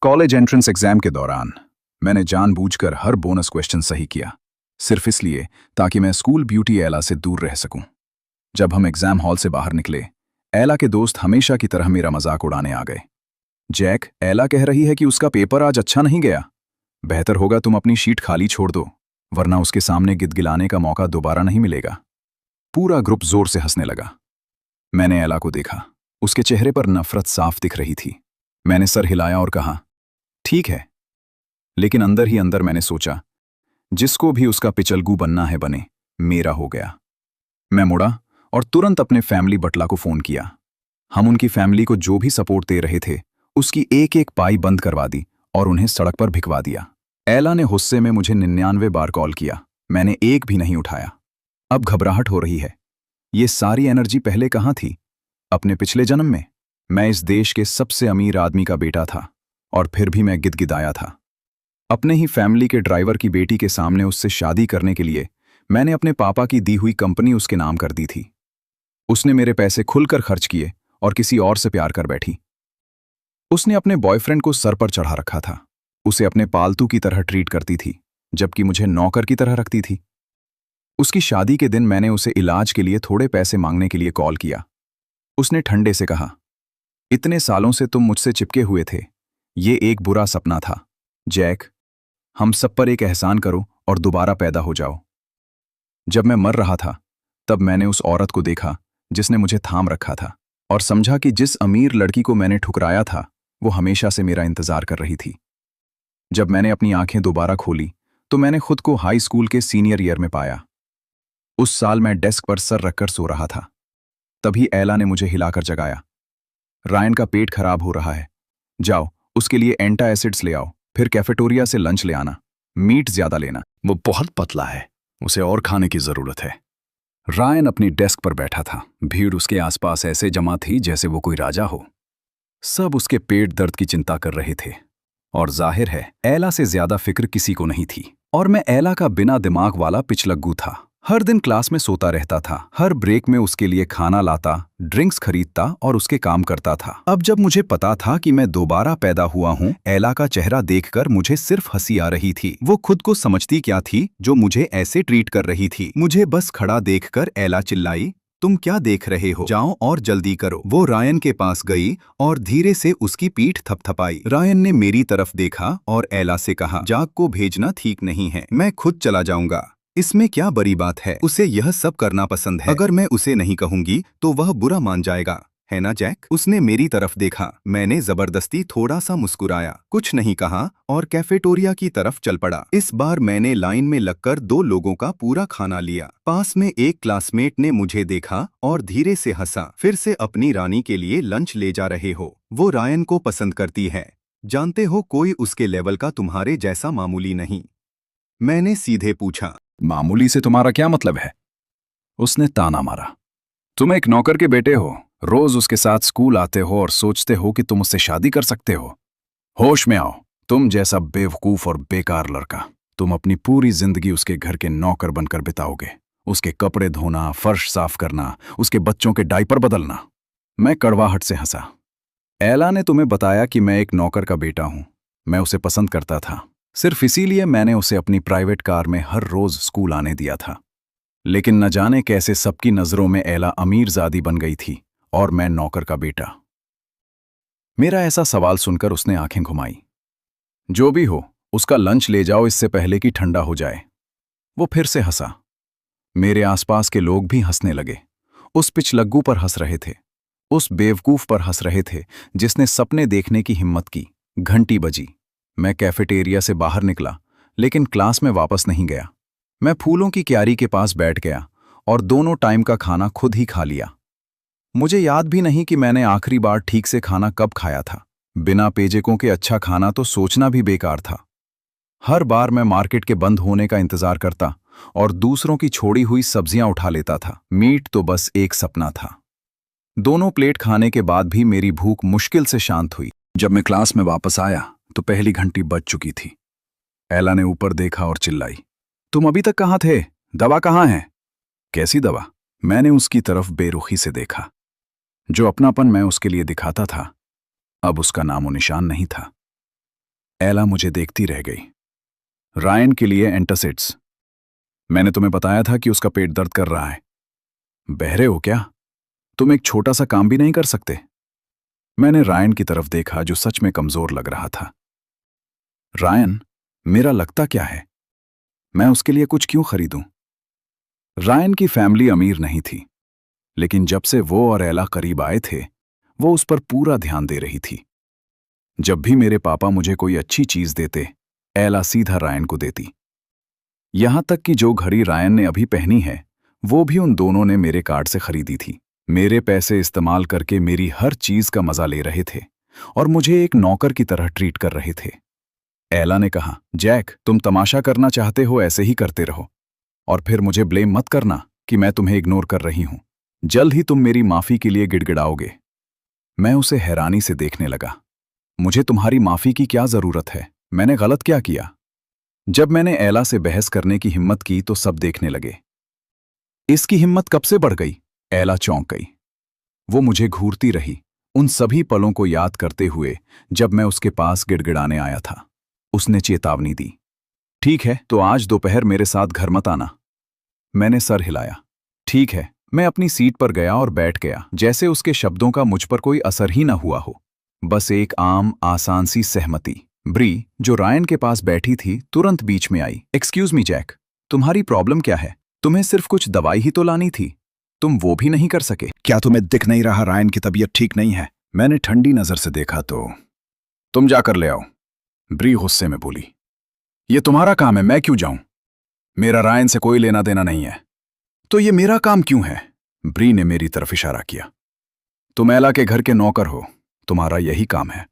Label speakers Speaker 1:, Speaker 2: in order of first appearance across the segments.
Speaker 1: College entrance exam के दौरान मैंने जानबूझकर हर बोनस क्वेश्चन सही किया, सिर्फ इसलिए ताकि मैं स्कूल ब्यूटी एला से दूर रह सकूं। जब हम एग्जाम हॉल से बाहर निकले, एला के दोस्त हमेशा की तरह मेरा मजाक उड़ाने आ गए। जैक, एला कह रही है कि उसका पेपर आज अच्छा नहीं गया। बेहतर होगा तुम अपनी शीट खाली छोड़ दो, वरना उसके सामने गिदगिलाने का मौका दोबारा नहीं मिलेगा। पूरा ग्रुप जोर से हंसने लगा। मैंने एला को देखा, उसके चेहरे पर नफरत साफ दिख रही थी। मैंने सर हिलाया और कहा, ठीक है। लेकिन अंदर ही अंदर मैंने सोचा, जिसको भी उसका पिचलगू बनना है बने, मेरा हो गया। मैं मुड़ा और तुरंत अपने फैमिली बटला को फोन किया। हम उनकी फैमिली को जो भी सपोर्ट दे रहे थे, उसकी एक एक पाई बंद करवा दी और उन्हें सड़क पर भिखवा दिया। एला ने गुस्से में मुझे 99 बार कॉल किया, मैंने एक भी नहीं उठाया। अब घबराहट हो रही है। ये सारी एनर्जी पहले कहाँ थी? अपने पिछले जन्म में मैं इस देश के सबसे अमीर आदमी का बेटा था और फिर भी मैं गिदगिदाया था। अपने ही फैमिली के ड्राइवर की बेटी के सामने उससे शादी करने के लिए मैंने अपने पापा की दी हुई कंपनी उसके नाम कर दी थी। उसने मेरे पैसे खुलकर खर्च किए और किसी और से प्यार कर बैठी। उसने अपने बॉयफ्रेंड को सर पर चढ़ा रखा था, उसे अपने पालतू की तरह ट्रीट करती थी, जबकि मुझे नौकर की तरह रखती थी। उसकी शादी के दिन मैंने उसे इलाज के लिए थोड़े पैसे मांगने के लिए कॉल किया। उसने ठंडे से कहा, इतने सालों से तुम मुझसे चिपके हुए थे, ये एक बुरा सपना था। जैक, हम सब पर एक एहसान करो और दोबारा पैदा हो जाओ। जब मैं मर रहा था, तब मैंने उस औरत को देखा जिसने मुझे थाम रखा था और समझा कि जिस अमीर लड़की को मैंने ठुकराया था, वो हमेशा से मेरा इंतजार कर रही थी। जब मैंने अपनी आंखें दोबारा खोली, तो मैंने खुद को हाई स्कूल के सीनियर ईयर में पाया। उस साल मैं डेस्क पर सर रखकर सो रहा था। तभी एला ने मुझे हिलाकर जगाया। रायन का पेट खराब हो रहा है, जाओ उसके लिए एंटा एसिड्स ले आओ, फिर कैफेटेरिया से लंच ले आना, मीट ज्यादा लेना, वो बहुत पतला है, उसे और खाने की जरूरत है। रायन अपनी डेस्क पर बैठा था, भीड़ उसके आसपास ऐसे जमा थी जैसे वो कोई राजा हो। सब उसके पेट दर्द की चिंता कर रहे थे और जाहिर है एला से ज्यादा फिक्र किसी को नहीं थी। और मैं एला का बिना दिमाग वाला पिचलग्गू था। हर दिन क्लास में सोता रहता था, हर ब्रेक में उसके लिए खाना लाता, ड्रिंक्स खरीदता और उसके काम करता था। अब जब मुझे पता था कि मैं दोबारा पैदा हुआ हूँ, एला का चेहरा देखकर मुझे सिर्फ हंसी आ रही थी। वो खुद को समझती क्या थी जो मुझे ऐसे ट्रीट कर रही थी। मुझे बस खड़ा देखकर एला चिल्लाई, तुम क्या देख रहे हो, जाओ और जल्दी करो। वो रायन के पास गई और धीरे से उसकी पीठ थपथपाई। रायन ने मेरी तरफ देखा और एला से कहा, जाग को भेजना ठीक नहीं है, मैं खुद चला जाऊंगा। इसमें क्या बड़ी बात है, उसे यह सब करना पसंद है। अगर मैं उसे नहीं कहूंगी तो वह बुरा मान जाएगा, है ना जैक? उसने मेरी तरफ देखा। मैंने जबरदस्ती थोड़ा सा मुस्कुराया, कुछ नहीं कहा और कैफेटेरिया की तरफ चल पड़ा। इस बार मैंने लाइन में लगकर 2 लोगों का पूरा खाना लिया। पास में एक क्लासमेट ने मुझे देखा और धीरे से हंसा। फिर से अपनी रानी के लिए लंच ले जा रहे हो? वो रायन को पसंद करती है, जानते हो, कोई उसके लेवल का तुम्हारे जैसा मामूली नहीं। मैंने सीधे पूछा, मामूली से तुम्हारा क्या मतलब है? उसने ताना मारा, तुम एक नौकर के बेटे हो, रोज उसके साथ स्कूल आते हो और सोचते हो कि तुम उससे शादी कर सकते हो। होश में आओ, तुम जैसा बेवकूफ और बेकार लड़का तुम अपनी पूरी जिंदगी उसके घर के नौकर बनकर बिताओगे। उसके कपड़े धोना, फर्श साफ करना, उसके बच्चों के डायपर बदलना। मैं कड़वाहट से हंसा। एला ने तुम्हें बताया कि मैं एक नौकर का बेटा हूं। मैं उसे पसंद करता था, सिर्फ इसीलिए मैंने उसे अपनी प्राइवेट कार में हर रोज स्कूल आने दिया था। लेकिन न जाने कैसे सबकी नजरों में एला अमीरजादी बन गई थी और मैं नौकर का बेटा। मेरा ऐसा सवाल सुनकर उसने आंखें घुमाई। जो भी हो, उसका लंच ले जाओ इससे पहले कि ठंडा हो जाए। वो फिर से हंसा। मेरे आसपास के लोग भी हंसने लगे। उस पिचलग्गू पर हंस रहे थे, उस बेवकूफ पर हंस रहे थे जिसने सपने देखने की हिम्मत की। घंटी बजी। मैं कैफेटेरिया से बाहर निकला, लेकिन क्लास में वापस नहीं गया। मैं फूलों की क्यारी के पास बैठ गया और दोनों टाइम का खाना खुद ही खा लिया। मुझे याद भी नहीं कि मैंने आखिरी बार ठीक से खाना कब खाया था। बिना पेजेकों के अच्छा खाना तो सोचना भी बेकार था। हर बार मैं मार्केट के बंद होने का इंतजार करता और दूसरों की छोड़ी हुई सब्जियां उठा लेता था। मीट तो बस एक सपना था। दोनों प्लेट खाने के बाद भी मेरी भूख मुश्किल से शांत हुई। जब मैं क्लास में वापस आया तो पहली घंटी बज चुकी थी। एला ने ऊपर देखा और चिल्लाई, तुम अभी तक कहाँ थे? दवा कहाँ है? कैसी दवा? मैंने उसकी तरफ बेरुखी से देखा। जो अपनापन मैं उसके लिए दिखाता था, अब उसका नामो निशान नहीं था। एला मुझे देखती रह गई। रायन के लिए एंटासिड्स। मैंने तुम्हें बताया था कि उसका पेट दर्द कर रहा है। बहरे हो क्या? तुम एक छोटा सा काम भी नहीं कर सकते? मैंने रायन की तरफ देखा जो सच में कमजोर लग रहा था। रायन, मेरा लगता क्या है? मैं उसके लिए कुछ क्यों खरीदूं? रायन की फैमिली अमीर नहीं थी, लेकिन जब से वो और एला करीब आए थे, वो उस पर पूरा ध्यान दे रही थी। जब भी मेरे पापा मुझे कोई अच्छी चीज देते, एला सीधा रायन को देती। यहां तक कि जो घड़ी रायन ने अभी पहनी है, वो भी उन दोनों ने मेरे कार्ड से खरीदी थी। मेरे पैसे इस्तेमाल करके मेरी हर चीज का मजा ले रहे थे और मुझे एक नौकर की तरह ट्रीट कर रहे थे। एला ने कहा, जैक, तुम तमाशा करना चाहते हो, ऐसे ही करते रहो और फिर मुझे ब्लेम मत करना कि मैं तुम्हें इग्नोर कर रही हूं। जल्द ही तुम मेरी माफी के लिए गिड़गिड़ाओगे। मैं उसे हैरानी से देखने लगा। मुझे तुम्हारी माफी की क्या जरूरत है? मैंने गलत क्या किया? जब मैंने एला से बहस करने की हिम्मत की तो सब देखने लगे। इसकी हिम्मत कब से बढ़ गई? एला चौंक गई। वो मुझे घूरती रही, उन सभी पलों को याद करते हुए जब मैं उसके पास गिड़गिड़ाने आया था। उसने चेतावनी दी, ठीक है, तो आज दोपहर मेरे साथ घर मत आना। मैंने सर हिलाया। ठीक है। मैं अपनी सीट पर गया और बैठ गया, जैसे उसके शब्दों का मुझ पर कोई असर ही न हुआ हो। बस एक आम आसान सी सहमति। ब्री, जो रायन के पास बैठी थी, तुरंत बीच में आई। एक्सक्यूज मी जैक, तुम्हारी प्रॉब्लम क्या है? तुम्हें सिर्फ कुछ दवाई ही तो लानी थी, तुम वो भी नहीं कर सके। क्या तुम्हें दिख नहीं रहा रायन की तबीयत ठीक नहीं है? मैंने ठंडी नजर से देखा तो। तुम जाकर ले आओ, ब्री गुस्से में बोली। ये तुम्हारा काम है, मैं क्यों जाऊं? मेरा रायन से कोई लेना देना नहीं है। तो ये मेरा काम क्यों है? ब्री ने मेरी तरफ इशारा किया। तुम एला के घर के नौकर हो, तुम्हारा यही काम है।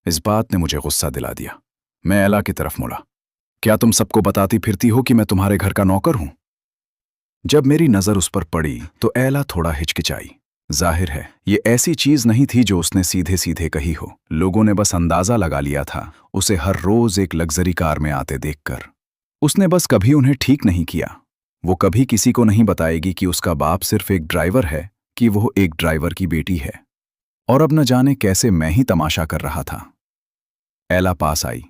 Speaker 1: इस बात ने मुझे गुस्सा दिला दिया। मैं एला की तरफ मुड़ा। क्या तुम सबको बताती फिरती हो कि मैं तुम्हारे घर का नौकर हूं? जब मेरी नजर उस पर पड़ी तो एला थोड़ा हिचकिचाई। जाहिर है ये ऐसी चीज नहीं थी जो उसने सीधे सीधे कही हो। लोगों ने बस अंदाजा लगा लिया था उसे हर रोज एक लग्जरी कार में आते देखकर। उसने बस कभी उन्हें ठीक नहीं किया। वो कभी किसी को नहीं बताएगी कि उसका बाप सिर्फ एक ड्राइवर है, कि वो एक ड्राइवर की बेटी है। और अब न जाने कैसे मैं ही तमाशा कर रहा था। एला पास आई।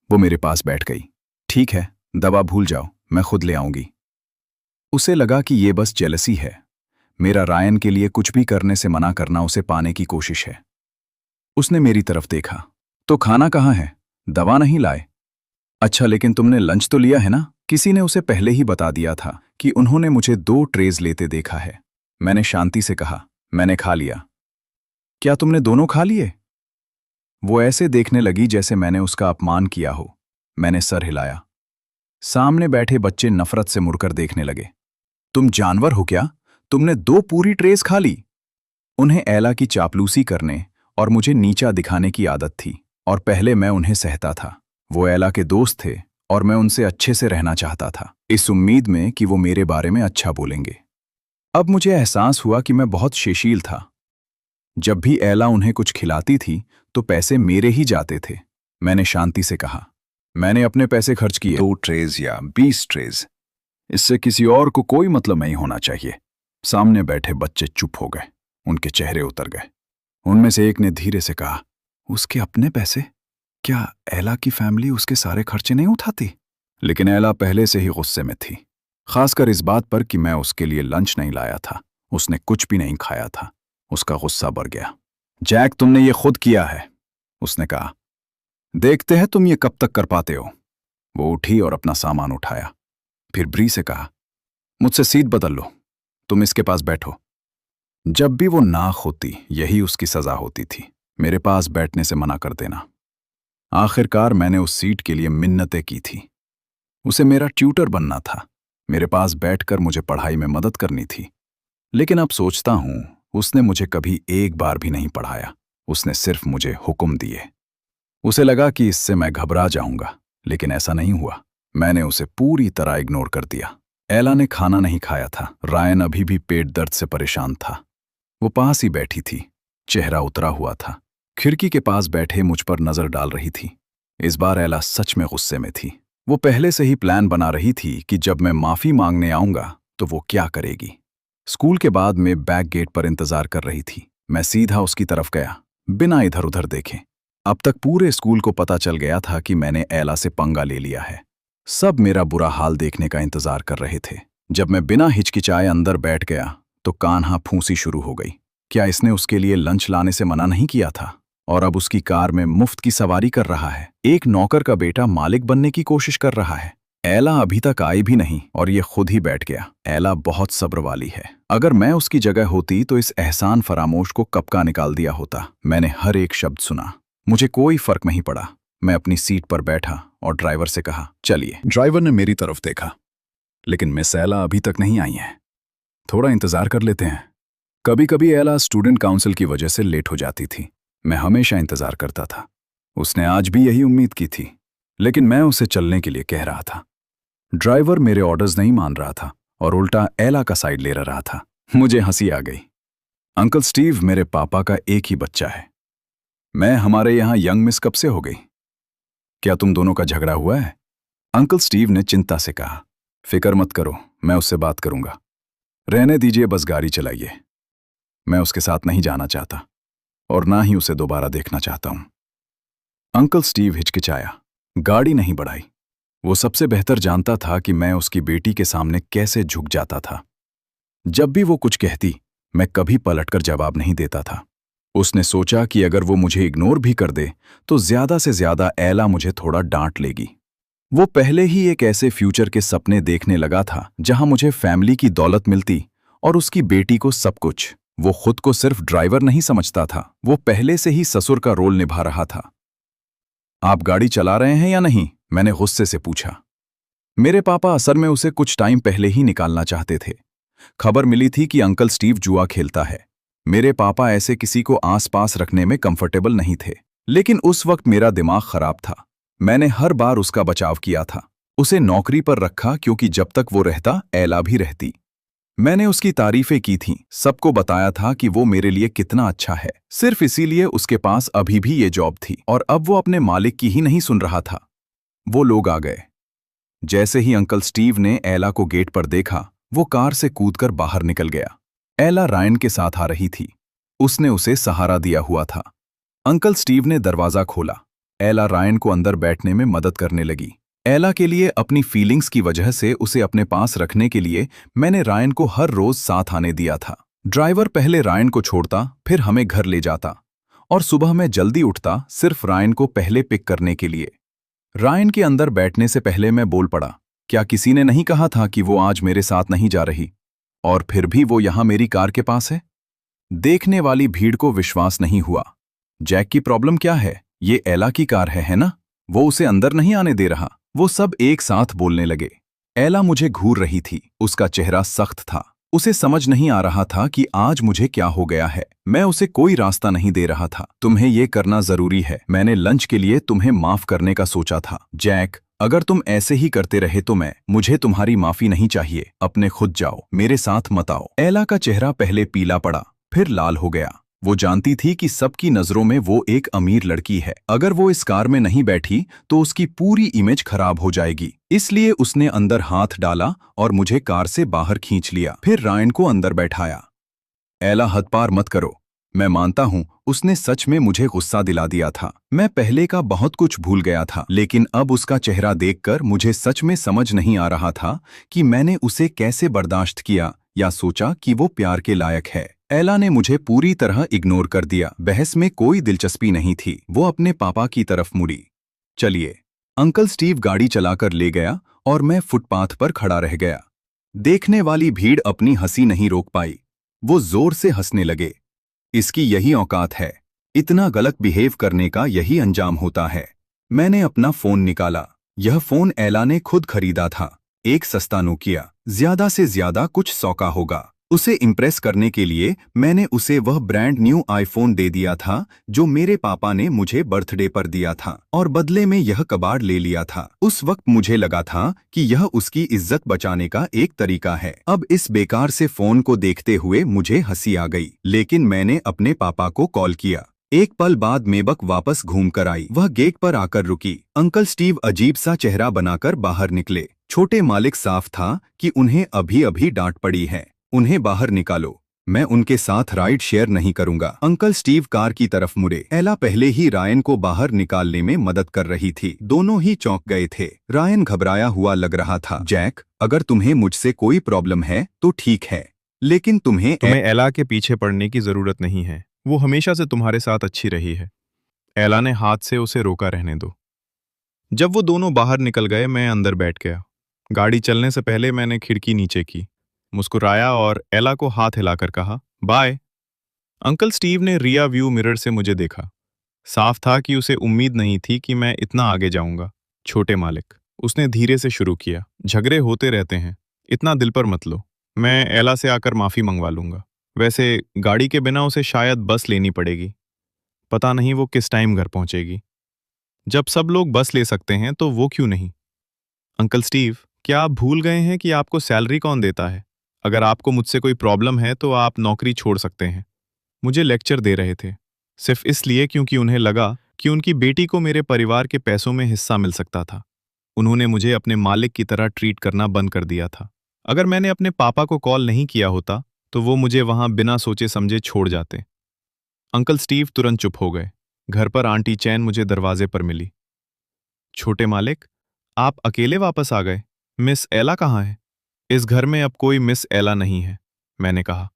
Speaker 1: वो मेरे पास बैठ गई। ठीक है, दवा भूल जाओ, मैं खुद ले आऊंगी। उसे लगा कि ये बस जेलसी है। मेरा रायन के लिए कुछ भी करने से मना करना उसे पाने की कोशिश है। उसने मेरी तरफ देखा। तो खाना कहाँ है? दवा नहीं लाए? अच्छा, लेकिन तुमने लंच तो लिया है ना? किसी ने उसे पहले ही बता दिया था कि उन्होंने मुझे 2 ट्रेज लेते देखा है। मैंने शांति से कहा, मैंने खा लिया। क्या तुमने दोनों खा लिए? वो ऐसे देखने लगी जैसे मैंने उसका अपमान किया हो। मैंने सर हिलाया। सामने बैठे बच्चे नफरत से मुड़कर देखने लगे। तुम जानवर हो क्या? तुमने 2 पूरी ट्रेस खा ली। उन्हें एला की चापलूसी करने और मुझे नीचा दिखाने की आदत थी, और पहले मैं उन्हें सहता था। वो एला के दोस्त थे और मैं उनसे अच्छे से रहना चाहता था, इस उम्मीद में कि वो मेरे बारे में अच्छा बोलेंगे। अब मुझे एहसास हुआ कि मैं बहुत शेशील था। जब भी एला उन्हें कुछ खिलाती थी तो पैसे मेरे ही जाते थे। मैंने शांति से कहा, मैंने अपने पैसे खर्च किए। 2 ट्रेज या 20 ट्रेज, इससे किसी और को कोई मतलब नहीं होना चाहिए। सामने बैठे बच्चे चुप हो गए, उनके चेहरे उतर गए। उनमें से एक ने धीरे से कहा, उसके अपने पैसे? क्या एला की फैमिली उसके सारे खर्चे नहीं उठाती? लेकिन एला पहले से ही गुस्से में थी, खासकर इस बात पर कि मैं उसके लिए लंच नहीं लाया था। उसने कुछ भी नहीं खाया था। उसका गुस्सा बढ़ गया। जैक, तुमने ये खुद किया है, उसने कहा। देखते हैं तुम ये कब तक कर पाते हो। वो उठी और अपना सामान उठाया। फिर ब्री से कहा, मुझसे सीट बदल लो, तुम इसके पास बैठो। जब भी वो नाक होती, यही उसकी सजा होती थी, मेरे पास बैठने से मना कर देना। आखिरकार मैंने उस सीट के लिए मिन्नतें की थी। उसे मेरा ट्यूटर बनना था, मेरे पास बैठकर मुझे पढ़ाई में मदद करनी थी। लेकिन अब सोचता हूं, उसने मुझे कभी एक बार भी नहीं पढ़ाया। उसने सिर्फ मुझे हुक्म दिए। उसे लगा कि इससे मैं घबरा जाऊंगा, लेकिन ऐसा नहीं हुआ। मैंने उसे पूरी तरह इग्नोर कर दिया। एला ने खाना नहीं खाया था। रायन अभी भी पेट दर्द से परेशान था। वो पास ही बैठी थी, चेहरा उतरा हुआ था। खिड़की के पास बैठे मुझ पर नजर डाल रही थी। इस बार एला सच में गुस्से में थी। वो पहले से ही प्लान बना रही थी कि जब मैं माफी मांगने आऊंगा तो वो क्या करेगी। स्कूल के बाद में बैक गेट पर इंतजार कर रही थी। मैं सीधा उसकी तरफ गया, बिना इधर उधर देखे। अब तक पूरे स्कूल को पता चल गया था कि मैंने एला से पंगा ले लिया है। सब मेरा बुरा हाल देखने का इंतजार कर रहे थे। जब मैं बिना हिचकिचाए अंदर बैठ गया तो कान्हा फूंसी शुरू हो गई। क्या इसने उसके लिए लंच लाने से मना नहीं किया था? और अब उसकी कार में मुफ्त की सवारी कर रहा है। एक नौकर का बेटा मालिक बनने की कोशिश कर रहा है। एला अभी तक आई भी नहीं और ये खुद ही बैठ गया। एला बहुत सब्र वाली है। अगर मैं उसकी जगह होती तो इस एहसान फरामोश को कब का निकाल दिया होता। मैंने हर एक शब्द सुना। मुझे कोई फर्क नहीं पड़ा। मैं अपनी सीट पर बैठा और ड्राइवर से कहा, चलिए। ड्राइवर ने मेरी तरफ देखा, लेकिन मिस एला अभी तक नहीं आई है। थोड़ा इंतजार कर लेते हैं। कभी कभी एला स्टूडेंट काउंसिल की वजह से लेट हो जाती थी। मैं हमेशा इंतजार करता था। उसने आज भी यही उम्मीद की थी, लेकिन मैं उसे चलने के लिए कह रहा था। ड्राइवर मेरे ऑर्डर्स नहीं मान रहा था और उल्टा एला का साइड ले रहा था। मुझे हंसी आ गई। अंकल स्टीव मेरे पापा का एक ही बच्चा है। मैं हमारे यहाँ यंग मिस कब से हो गई? क्या तुम दोनों का झगड़ा हुआ है? अंकल स्टीव ने चिंता से कहा। फिक्र मत करो, मैं उससे बात करूंगा। रहने दीजिए, बस गाड़ी चलाइए। मैं उसके साथ नहीं जाना चाहता और ना ही उसे दोबारा देखना चाहता हूं। अंकल स्टीव हिचकिचाया, गाड़ी नहीं बढ़ाई। वो सबसे बेहतर जानता था कि मैं उसकी बेटी के सामने कैसे झुक जाता था। जब भी वो कुछ कहती, मैं कभी पलटकर जवाब नहीं देता था। उसने सोचा कि अगर वो मुझे इग्नोर भी कर दे तो ज्यादा से ज्यादा एला मुझे थोड़ा डांट लेगी। वो पहले ही एक ऐसे फ्यूचर के सपने देखने लगा था जहां मुझे फैमिली की दौलत मिलती और उसकी बेटी को सब कुछ। वो खुद को सिर्फ ड्राइवर नहीं समझता था, वो पहले से ही ससुर का रोल निभा रहा था। आप गाड़ी चला रहे हैं या नहीं? मैंने गुस्से से पूछा। मेरे पापा असल में उसे कुछ टाइम पहले ही निकालना चाहते थे। खबर मिली थी कि अंकल स्टीव जुआ खेलता है। मेरे पापा ऐसे किसी को आसपास रखने में कंफर्टेबल नहीं थे, लेकिन उस वक्त मेरा दिमाग खराब था। मैंने हर बार उसका बचाव किया था। उसे नौकरी पर रखा क्योंकि जब तक वो रहता एला भी रहती। मैंने उसकी तारीफें की थीं, सबको बताया था कि वो मेरे लिए कितना अच्छा है। सिर्फ इसीलिए उसके पास अभी भी ये जॉब थी और अब वो अपने मालिक की ही नहीं सुन रहा था। वो लोग आ गए। जैसे ही अंकल स्टीव ने एला को गेट पर देखा, वो कार से कूदकर बाहर निकल गया। एला रायन के साथ आ रही थी। उसने उसे सहारा दिया हुआ था। अंकल स्टीव ने दरवाजा खोला। एला रायन को अंदर बैठने में मदद करने लगी। एला के लिए अपनी फीलिंग्स की वजह से उसे अपने पास रखने के लिए मैंने रायन को हर रोज साथ आने दिया था। ड्राइवर पहले रायन को छोड़ता, फिर हमें घर ले जाता और सुबह मैं जल्दी उठता सिर्फ रायन को पहले पिक करने के लिए। रायन के अंदर बैठने से पहले मैं बोल पड़ा, क्या किसी ने नहीं कहा था कि वो आज मेरे साथ नहीं जा रही? और फिर भी वो यहां मेरी कार के पास है। देखने वाली भीड़ को विश्वास नहीं हुआ। जैक की प्रॉब्लम क्या है? ये एला की कार है ना? वो उसे अंदर नहीं आने दे रहा। वो सब एक साथ बोलने लगे। एला मुझे घूर रही थी। उसका चेहरा सख्त था। उसे समझ नहीं आ रहा था कि आज मुझे क्या हो गया है। मैं उसे कोई रास्ता नहीं दे रहा था। तुम्हें ये करना जरूरी है। मैंने लंच के लिए तुम्हें माफ करने का सोचा था। जैक, अगर तुम ऐसे ही करते रहे तो मुझे तुम्हारी माफी नहीं चाहिए। अपने खुद जाओ, मेरे साथ मत आओ। एला का चेहरा पहले पीला पड़ा, फिर लाल हो गया। वो जानती थी कि सबकी नजरों में वो एक अमीर लड़की है। अगर वो इस कार में नहीं बैठी तो उसकी पूरी इमेज खराब हो जाएगी। इसलिए उसने अंदर हाथ डाला और मुझे कार से बाहर खींच लिया। फिर रायन को अंदर बैठाया। एला, हद पार मत करो। मैं मानता हूं उसने सच में मुझे गुस्सा दिला दिया था। मैं पहले का बहुत कुछ भूल गया था, लेकिन अब उसका चेहरा देखकर मुझे सच में समझ नहीं आ रहा था कि मैंने उसे कैसे बर्दाश्त किया या सोचा कि वो प्यार के लायक है। एला ने मुझे पूरी तरह इग्नोर कर दिया। बहस में कोई दिलचस्पी नहीं थी। वो अपने पापा की तरफ मुड़ी। चलिए। अंकल स्टीव गाड़ी चलाकर ले गया और मैं फुटपाथ पर खड़ा रह गया। देखने वाली भीड़ अपनी हंसी नहीं रोक पाई। वो जोर से हंसने लगे। इसकी यही औकात है। इतना गलत बिहेव करने का यही अंजाम होता है। मैंने अपना फोन निकाला। यह फोन एला ने खुद खरीदा था। एक सस्ता नोकिया। ज्यादा से ज्यादा कुछ 100 का होगा। उसे इम्प्रेस करने के लिए मैंने उसे वह ब्रांड न्यू आईफोन दे दिया था जो मेरे पापा ने मुझे बर्थडे पर दिया था और बदले में यह कबाड़ ले लिया था। उस वक्त मुझे लगा था कि यह उसकी इज्जत बचाने का एक तरीका है। अब इस बेकार से फोन को देखते हुए मुझे हंसी आ गई, लेकिन मैंने अपने पापा को कॉल किया। एक पल बाद मेबक वापस घूम कर आई। वह गेट पर आकर रुकी। अंकल स्टीव अजीब सा चेहरा बनाकर बाहर निकले। छोटे मालिक साफ था कि उन्हें अभी अभी डांट पड़ी है। उन्हें बाहर निकालो।
Speaker 2: मैं उनके साथ राइड शेयर नहीं करूंगा। अंकल स्टीव कार की तरफ मुड़े। एला पहले ही रायन को बाहर निकालने में मदद कर रही थी। दोनों ही चौंक गए थे। रायन घबराया हुआ लग रहा था। जैक, अगर तुम्हें मुझसे कोई प्रॉब्लम है तो ठीक है, लेकिन तुम्हें
Speaker 3: एला के पीछे पड़ने की जरूरत नहीं है। वो हमेशा से तुम्हारे साथ अच्छी रही है। एला ने हाथ से उसे रोका रहने दो। जब वो दोनों बाहर निकल गए, मैं अंदर बैठ गया। गाड़ी चलने से पहले मैंने खिड़की नीचे की, मुस्कुराया और एला को हाथ हिलाकर कहा, बाय। अंकल स्टीव ने रिया व्यू मिरर से मुझे देखा। साफ था कि उसे उम्मीद नहीं थी कि मैं इतना आगे जाऊंगा। छोटे मालिक, उसने धीरे से शुरू किया, झगड़े होते रहते हैं, इतना दिल पर मत लो। मैं एला से आकर माफी मंगवा लूंगा। वैसे गाड़ी के बिना उसे शायद बस लेनी पड़ेगी। पता नहीं वो किस टाइम घर पहुंचेगी। जब सब लोग बस ले सकते हैं तो वो क्यों नहीं? अंकल स्टीव, क्या आप भूल गए हैं कि आपको सैलरी कौन देता है? अगर आपको मुझसे कोई प्रॉब्लम है तो आप नौकरी छोड़ सकते हैं। मुझे लेक्चर दे रहे थे, सिर्फ इसलिए क्योंकि उन्हें लगा कि उनकी बेटी को मेरे परिवार के पैसों में हिस्सा मिल सकता था। उन्होंने मुझे अपने मालिक की तरह ट्रीट करना बंद कर दिया था। अगर मैंने अपने पापा को कॉल नहीं किया होता तो वो मुझे वहां बिना सोचे समझे छोड़ जाते। अंकल स्टीव तुरंत चुप हो गए। घर पर आंटी चैन मुझे दरवाजे पर मिली। छोटे मालिक, आप अकेले वापस आ गए। मिस एला कहाँ है? इस घर में अब कोई मिस एला नहीं है, मैंने कहा।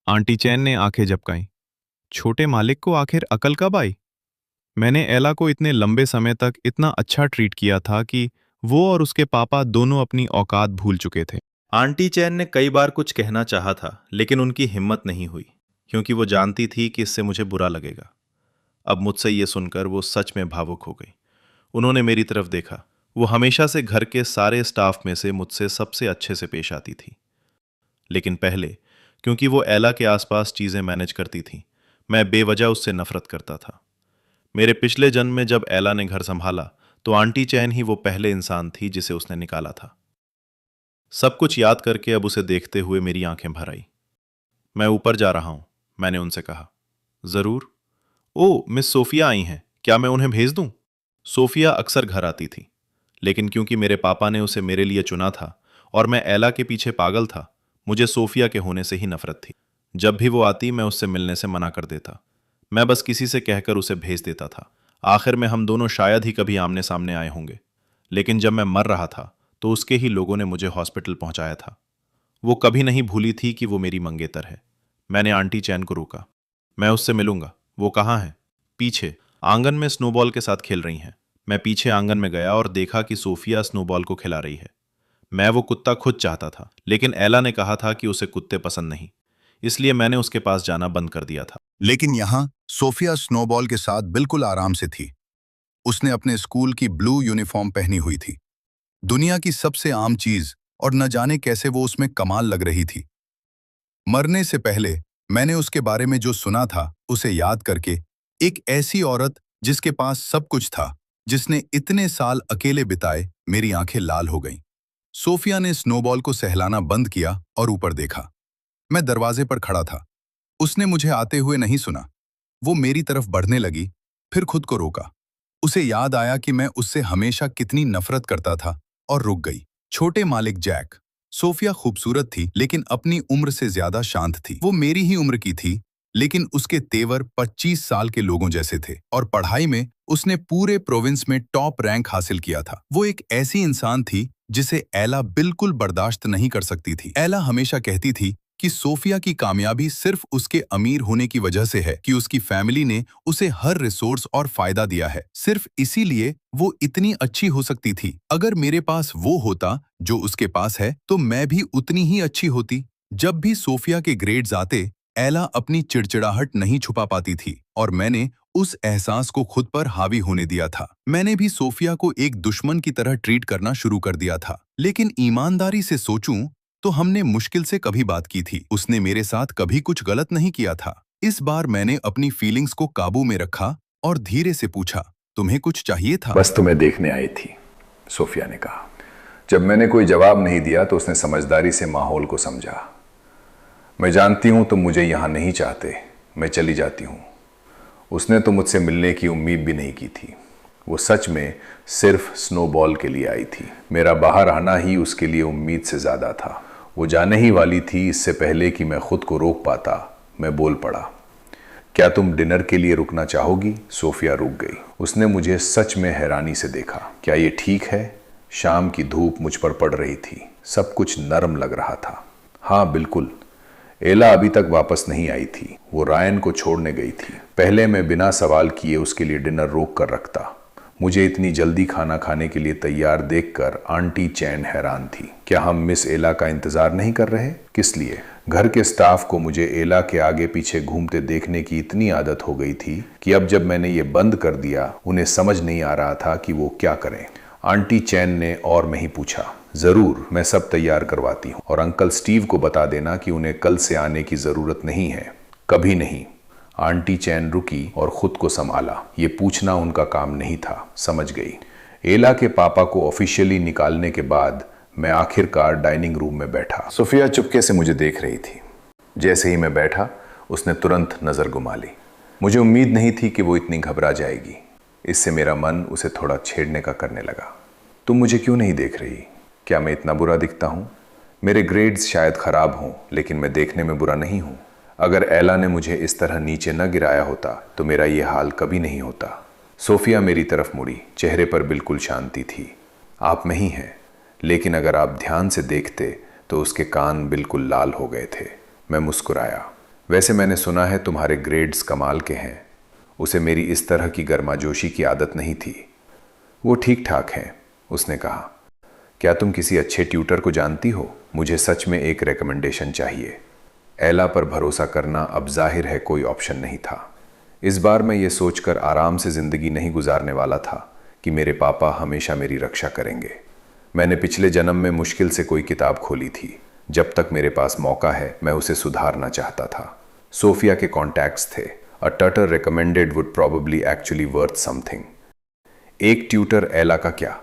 Speaker 3: आंटी चैन ने आंखें झपकाईं। छोटे मालिक को आखिर अकल कब आई? मैंने एला को इतने लंबे समय तक इतना अच्छा ट्रीट किया था कि वो और उसके पापा दोनों अपनी औकात भूल चुके थे।
Speaker 4: आंटी चैन ने कई बार कुछ कहना चाहा था, लेकिन उनकी हिम्मत नहीं हुई, क्योंकि वो जानती थी कि इससे मुझे बुरा लगेगा। अब मुझसे ये सुनकर वो सच में भावुक हो गई। उन्होंने मेरी तरफ देखा। वो हमेशा से घर के सारे स्टाफ में से मुझसे सबसे अच्छे से पेश आती थी। लेकिन पहले, क्योंकि वो एला के आसपास चीजें मैनेज करती थी, मैं बेवजह उससे नफरत करता था। मेरे पिछले जन्म में जब एला ने घर संभाला तो आंटी चैन ही वो पहले इंसान थी जिसे उसने निकाला था। सब कुछ याद करके अब उसे देखते हुए मेरी आंखें भर आई। मैं ऊपर जा रहा हूं, मैंने उनसे कहा। जरूर। ओ, मिस सोफिया आई हैं, क्या मैं उन्हें भेज दूं? सोफिया अक्सर घर आती थी, लेकिन क्योंकि मेरे पापा ने उसे मेरे लिए चुना था और मैं एला के पीछे पागल था, मुझे सोफिया के होने से ही नफरत थी। जब भी वो आती मैं उससे मिलने से मना कर देता। मैं बस किसी से कहकर उसे भेज देता था। आखिर में हम दोनों शायद ही कभी आमने सामने आए होंगे। लेकिन जब मैं मर रहा था तो उसके ही लोगों ने मुझे हॉस्पिटल पहुंचाया था। वो कभी नहीं भूली थी कि वो मेरी मंगेतर है। मैंने आंटी चैन को रोका। मैं उससे मिलूंगा। वो कहाँ है? पीछे आंगन में स्नोबॉल के साथ खेल रही हैं। मैं पीछे आंगन में गया और देखा कि सोफिया स्नोबॉल को खिला रही है। मैं वो कुत्ता खुद चाहता था, लेकिन एला ने कहा था कि उसे कुत्ते पसंद नहीं, इसलिए मैंने उसके पास जाना बंद कर दिया था।
Speaker 1: लेकिन यहाँ सोफिया स्नोबॉल के साथ बिल्कुल आराम से थी। उसने अपने स्कूल की ब्लू यूनिफॉर्म पहनी हुई थी, दुनिया की सबसे आम चीज, और न जाने कैसे वो उसमें कमाल लग रही थी। मरने से पहले मैंने उसके बारे में जो सुना था उसे याद करके, एक ऐसी औरत जिसके पास सब कुछ था, जिसने इतने साल अकेले बिताए, मेरी आंखें लाल हो गईं। सोफिया ने स्नोबॉल को सहलाना बंद किया और ऊपर देखा। मैं दरवाजे पर खड़ा था। उसने मुझे आते हुए नहीं सुना। वो मेरी तरफ बढ़ने लगी, फिर खुद को रोका। उसे याद आया कि मैं उससे हमेशा कितनी नफरत करता था, और रुक गई। छोटे मालिक जैक। सोफिया खूबसूरत थी, लेकिन अपनी उम्र से ज्यादा शांत थी। वो मेरी ही उम्र की थी, लेकिन उसके तेवर 25 साल के लोगों जैसे थे, और पढ़ाई में उसने पूरे प्रोविंस में टॉप रैंक हासिल किया था। वो एक ऐसी इंसान थी जिसे एला बिल्कुल बर्दाश्त नहीं कर सकती थी। एला हमेशा कहती थी कि सोफिया की कामयाबी सिर्फ उसके अमीर होने की वजह से है, कि उसकी फैमिली ने उसे हर रिसोर्स और फायदा दिया है, सिर्फ इसीलिए वो इतनी अच्छी हो सकती थी। अगर मेरे पास वो होता जो उसके पास है, तो मैं भी उतनी ही अच्छी होती। जब भी सोफिया के ग्रेड्स आते, एला अपनी चिड़चिड़ाहट नहीं छुपा पाती थी, और मैंने उस एहसास को खुद पर हावी होने दिया था। मैंने भी सोफिया को एक दुश्मन की तरह ट्रीट करना शुरू कर दिया था। लेकिन ईमानदारी से सोचूं तो हमने मुश्किल से कभी बात की थी। उसने मेरे साथ कभी कुछ गलत नहीं किया था। इस बार मैंने अपनी फीलिंग्स को काबू में रखा और धीरे से पूछा, तुम्हें कुछ चाहिए था?
Speaker 5: बस तुम्हें देखने आई थी, सोफिया ने कहा। जब मैंने कोई जवाब नहीं दिया तो उसने समझदारी से माहौल को समझा। मैं जानती हूं तुम मुझे यहां नहीं चाहते, मैं चली जाती हूं। उसने तो मुझसे मिलने की उम्मीद भी नहीं की थी। वो सच में सिर्फ स्नोबॉल के लिए आई थी। मेरा बाहर आना ही उसके लिए उम्मीद से ज्यादा था। वो जाने ही वाली थी। इससे पहले कि मैं खुद को रोक पाता, मैं बोल पड़ा, क्या तुम डिनर के लिए रुकना चाहोगी? सोफिया रुक गई। उसने मुझे सच में हैरानी से देखा। क्या ये ठीक है? शाम की धूप मुझ पर पड़ रही थी, सब कुछ नरम लग रहा था। हाँ बिल्कुल। एला अभी तक वापस नहीं आई थी, वो रायन को छोड़ने गई थी। पहले मैं बिना सवाल किए उसके लिए डिनर रोक कर रखता। मुझे इतनी जल्दी खाना खाने के लिए तैयार देखकर आंटी चैन हैरान थी। क्या हम मिस एला का इंतजार नहीं कर रहे? किस लिए? घर के स्टाफ को मुझे एला के आगे पीछे घूमते देखने की इतनी आदत हो गई थी कि अब जब मैंने ये बंद कर दिया, उन्हें समझ नहीं आ रहा था कि वो क्या करें। आंटी चैन ने और में ही पूछा, जरूर, मैं सब तैयार करवाती हूँ, और अंकल स्टीव को बता देना कि उन्हें कल से आने की जरूरत नहीं है, कभी नहीं। आंटी चैन रुकी और खुद को संभाला। ये पूछना उनका काम नहीं था, समझ गई। एला के पापा को ऑफिशियली निकालने के बाद मैं आखिरकार डाइनिंग रूम में बैठा। सोफिया चुपके से मुझे देख रही थी। जैसे ही मैं बैठा, उसने तुरंत नजर घुमा ली। मुझे उम्मीद नहीं थी कि वो इतनी घबरा जाएगी। इससे मेरा मन उसे थोड़ा छेड़ने का करने लगा। तुम मुझे क्यों नहीं देख रही? क्या मैं इतना बुरा दिखता हूँ? मेरे ग्रेड्स शायद खराब हों, लेकिन मैं देखने में बुरा नहीं हूँ। अगर एला ने मुझे इस तरह नीचे न गिराया होता तो मेरा ये हाल कभी नहीं होता। सोफिया मेरी तरफ मुड़ी, चेहरे पर बिल्कुल शांति थी। आप में ही हैं, लेकिन अगर आप ध्यान से देखते तो उसके कान बिल्कुल लाल हो गए थे। मैं मुस्कुराया। वैसे मैंने सुना है तुम्हारे ग्रेड्स कमाल के हैं। उसे मेरी इस तरह की गर्माजोशी की आदत नहीं थी। वो ठीक ठाक हैं, उसने कहा। क्या तुम किसी अच्छे ट्यूटर को जानती हो? मुझे सच में एक रिकमेंडेशन चाहिए। एला पर भरोसा करना अब जाहिर है कोई ऑप्शन नहीं था। इस बार मैं ये सोचकर आराम से जिंदगी नहीं गुजारने वाला था कि मेरे पापा हमेशा मेरी रक्षा करेंगे। मैंने पिछले जन्म में मुश्किल से कोई किताब खोली थी। जब तक मेरे पास मौका है मैं उसे सुधारना चाहता था। सोफिया के कॉन्टैक्ट्स थे। A tutor recommended would probably actually worth something. एक ट्यूटर एला का क्या?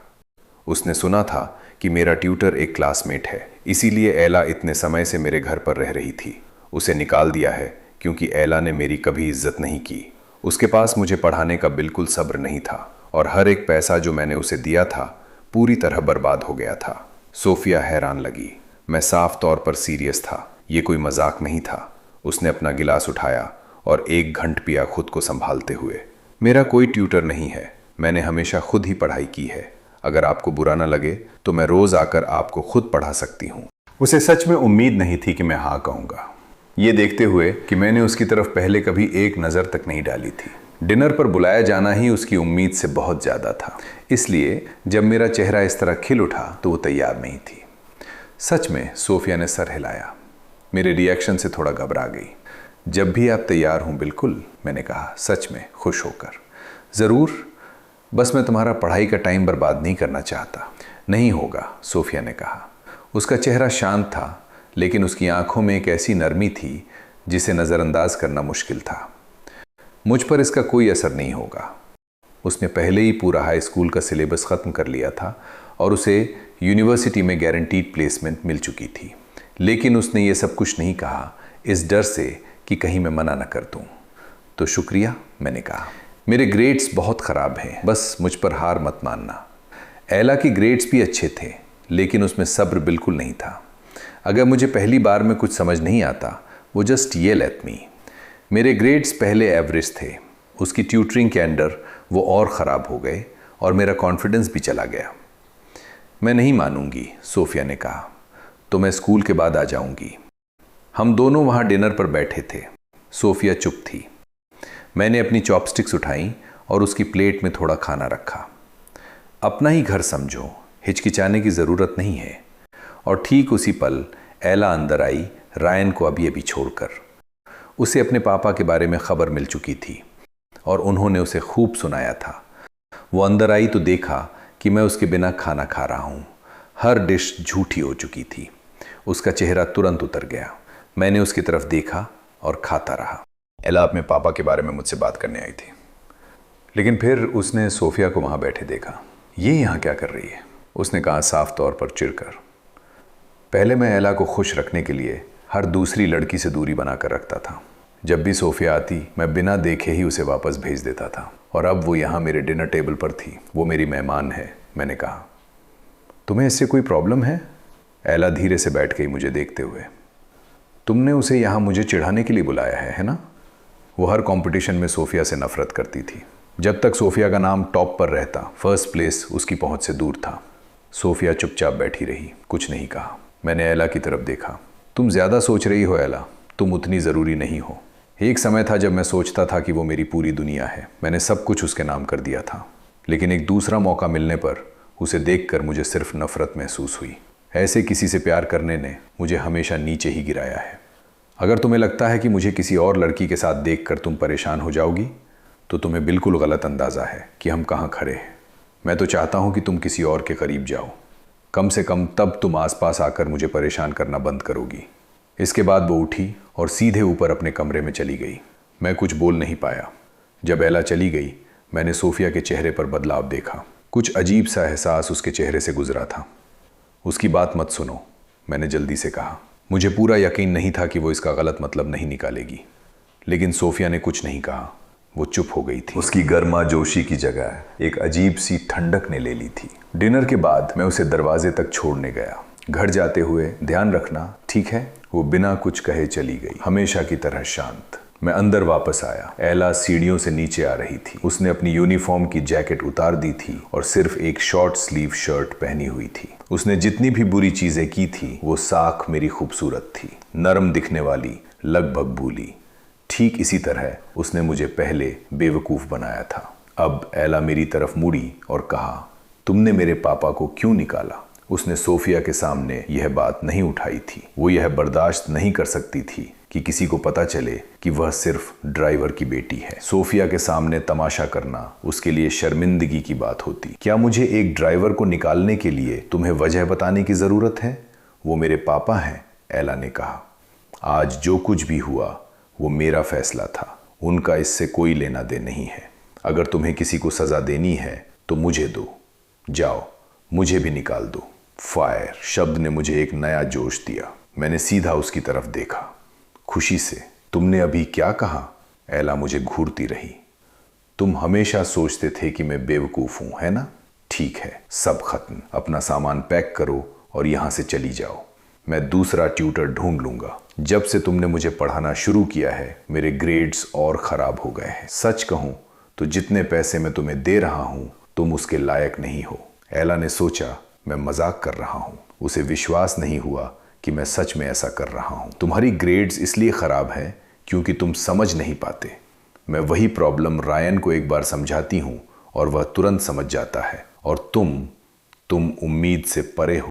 Speaker 5: उसने सुना था कि मेरा ट्यूटर एक क्लासमेट है, इसीलिए एला इतने समय से मेरे घर पर रह रही थी। उसे निकाल दिया है क्योंकि एला ने मेरी कभी इज्जत नहीं की। उसके पास मुझे पढ़ाने का बिल्कुल सब्र नहीं था, और हर एक पैसा जो मैंने उसे दिया था पूरी तरह बर्बाद हो गया था। सोफिया हैरान लगी। मैं साफ तौर पर सीरियस था, ये कोई मजाक नहीं था। उसने अपना गिलास उठाया और एक घंट पिया खुद को संभालते हुए। मेरा कोई ट्यूटर नहीं है, मैंने हमेशा खुद ही पढ़ाई की है। अगर आपको बुरा ना लगे तो मैं रोज आकर आपको खुद पढ़ा सकती हूँ। उसे सच में उम्मीद नहीं थी कि मैं हाँ कहूँगा, ये देखते हुए कि मैंने उसकी तरफ पहले कभी एक नज़र तक नहीं डाली थी। डिनर पर बुलाया जाना ही उसकी उम्मीद से बहुत ज़्यादा था, इसलिए जब मेरा चेहरा इस तरह खिल उठा तो वो तैयार नहीं थी। सच में? सोफिया ने सर हिलाया। मेरे रिएक्शन से थोड़ा घबरा गई। जब भी आप तैयार हूँ बिल्कुल, मैंने कहा, सच में खुश होकर। ज़रूर, बस मैं तुम्हारा पढ़ाई का टाइम बर्बाद नहीं करना चाहता। नहीं होगा, सोफिया ने कहा। उसका चेहरा शांत था, लेकिन उसकी आंखों में एक ऐसी नरमी थी जिसे नज़रअंदाज करना मुश्किल था। मुझ पर इसका कोई असर नहीं होगा। उसने पहले ही पूरा हाई स्कूल का सिलेबस ख़त्म कर लिया था और उसे यूनिवर्सिटी में गारंटीड प्लेसमेंट मिल चुकी थी, लेकिन उसने ये सब कुछ नहीं कहा इस डर से कि कहीं मैं मना न कर दूं। तो शुक्रिया, मैंने कहा। मेरे ग्रेड्स बहुत ख़राब हैं, बस मुझ पर हार मत मानना। एला की ग्रेड्स भी अच्छे थे, लेकिन उसमें सब्र बिल्कुल नहीं था। अगर मुझे पहली बार में कुछ समझ नहीं आता, वो जस्ट येल एट मी। मेरे ग्रेड्स पहले एवरेज थे, उसकी ट्यूटरिंग के अंडर वो और ख़राब हो गए और मेरा कॉन्फिडेंस भी चला गया। मैं नहीं मानूंगी, सोफिया ने कहा, तो मैं स्कूल के बाद आ जाऊंगी। हम दोनों वहाँ डिनर पर बैठे थे। सोफिया चुप थी। मैंने अपनी चॉपस्टिक्स उठाई और उसकी प्लेट में थोड़ा खाना रखा। अपना ही घर समझो, हिचकिचाने की ज़रूरत नहीं है। और ठीक उसी पल एला अंदर आई, रायन को अभी अभी छोड़कर। उसे अपने पापा के बारे में खबर मिल चुकी थी और उन्होंने उसे खूब सुनाया था। वो अंदर आई तो देखा कि मैं उसके बिना खाना खा रहा हूँ। हर डिश झूठी हो चुकी थी। उसका चेहरा तुरंत उतर गया। मैंने उसकी तरफ देखा और खाता रहा। एला अपने पापा के बारे में मुझसे बात करने आई थी, लेकिन फिर उसने सोफिया को वहाँ बैठे देखा। ये यहाँ क्या कर रही है? उसने कहा साफ तौर पर चिढ़कर। पहले मैं एला को खुश रखने के लिए हर दूसरी लड़की से दूरी बनाकर रखता था। जब भी सोफिया आती मैं बिना देखे ही उसे वापस भेज देता था, और अब वो यहाँ मेरे डिनर टेबल पर थी। वो मेरी मेहमान है। मैंने कहा, तुम्हें इससे कोई प्रॉब्लम है? एला धीरे से बैठ गई मुझे देखते हुए। तुमने उसे यहाँ मुझे चिढ़ाने के लिए बुलाया है ना? वो हर कंपटीशन में सोफिया से नफरत करती थी। जब तक सोफिया का नाम टॉप पर रहता, फर्स्ट प्लेस उसकी पहुंच से दूर था। सोफिया चुपचाप बैठी रही, कुछ नहीं कहा। मैंने एला की तरफ देखा। तुम ज़्यादा सोच रही हो एला, तुम उतनी ज़रूरी नहीं हो। एक समय था जब मैं सोचता था कि वो मेरी पूरी दुनिया है। मैंने सब कुछ उसके नाम कर दिया था, लेकिन एक दूसरा मौका मिलने पर उसे देखकर मुझे सिर्फ नफरत महसूस हुई। ऐसे किसी से प्यार करने ने मुझे हमेशा नीचे ही गिराया है। अगर तुम्हें लगता है कि मुझे किसी और लड़की के साथ देखकर तुम परेशान हो जाओगी, तो तुम्हें बिल्कुल गलत अंदाज़ा है कि हम कहाँ खड़े हैं। मैं तो चाहता हूँ कि तुम किसी और के करीब जाओ। कम से कम तब तुम आसपास आकर मुझे परेशान करना बंद करोगी। इसके बाद वो उठी और सीधे ऊपर अपने कमरे में चली गई। मैं कुछ बोल नहीं पाया। जब एला चली गई, मैंने सोफिया के चेहरे पर बदलाव देखा। कुछ अजीब सा एहसास उसके चेहरे से गुजरा था। उसकी बात मत सुनो, मैंने जल्दी से कहा। मुझे पूरा यकीन नहीं था कि वो इसका गलत मतलब नहीं निकालेगी, लेकिन सोफिया ने कुछ नहीं कहा। वो चुप हो गई थी। उसकी गर्मा जोशी की जगह एक अजीब सी ठंडक ने ले ली थी। डिनर के बाद मैं उसे दरवाजे तक छोड़ने गया। घर जाते हुए ध्यान रखना, ठीक है? वो बिना कुछ कहे चली गई, हमेशा की तरह शांत। मैं अंदर वापस आया। एला सीढ़ियों से नीचे आ रही थी। उसने अपनी यूनिफॉर्म की जैकेट उतार दी थी और सिर्फ एक शॉर्ट स्लीव शर्ट पहनी हुई थी। उसने जितनी भी बुरी चीजें की थी, वो साख मेरी खूबसूरत थी, नरम दिखने वाली, लगभग भूली। ठीक इसी तरह उसने मुझे पहले बेवकूफ बनाया था। अब एला मेरी तरफ मुड़ी और कहा, तुमने मेरे पापा को क्यों निकाला? उसने सोफिया के सामने यह बात नहीं उठाई थी। वो यह बर्दाश्त नहीं कर सकती थी कि किसी को पता चले कि वह सिर्फ ड्राइवर की बेटी है। सोफिया के सामने तमाशा करना उसके लिए शर्मिंदगी की बात होती। क्या मुझे एक ड्राइवर को निकालने के लिए तुम्हें वजह बताने की जरूरत है? वो मेरे पापा हैं, एला ने कहा। आज जो कुछ भी हुआ वो मेरा फैसला था, उनका इससे कोई लेना देन नहीं है। अगर तुम्हें किसी को सजा देनी है तो मुझे दो। जाओ, मुझे भी निकाल दो। फायर शब्द ने मुझे एक नया जोश दिया। मैंने सीधा उसकी तरफ देखा, खुशी से। तुमने अभी क्या कहा? एला मुझे घूरती रही। तुम हमेशा सोचते थे कि मैं बेवकूफ हूं, है ना? ठीक है, सब खत्म। अपना सामान पैक करो और यहां से चली जाओ। मैं दूसरा ट्यूटर ढूंढ लूंगा। जब से तुमने मुझे पढ़ाना शुरू किया है, मेरे ग्रेड्स और खराब हो गए हैं। सच कहूं तो जितने पैसे मैं तुम्हें दे रहा हूं, तुम उसके लायक नहीं हो। एला ने सोचा मैं मजाक कर रहा हूं। उसे विश्वास नहीं हुआ कि मैं सच में ऐसा कर रहा हूं। तुम्हारी ग्रेड्स इसलिए खराब हैं क्योंकि तुम समझ नहीं पाते। मैं वही प्रॉब्लम रायन को एक बार समझाती हूं और वह तुरंत समझ जाता है, और तुम उम्मीद से परे हो।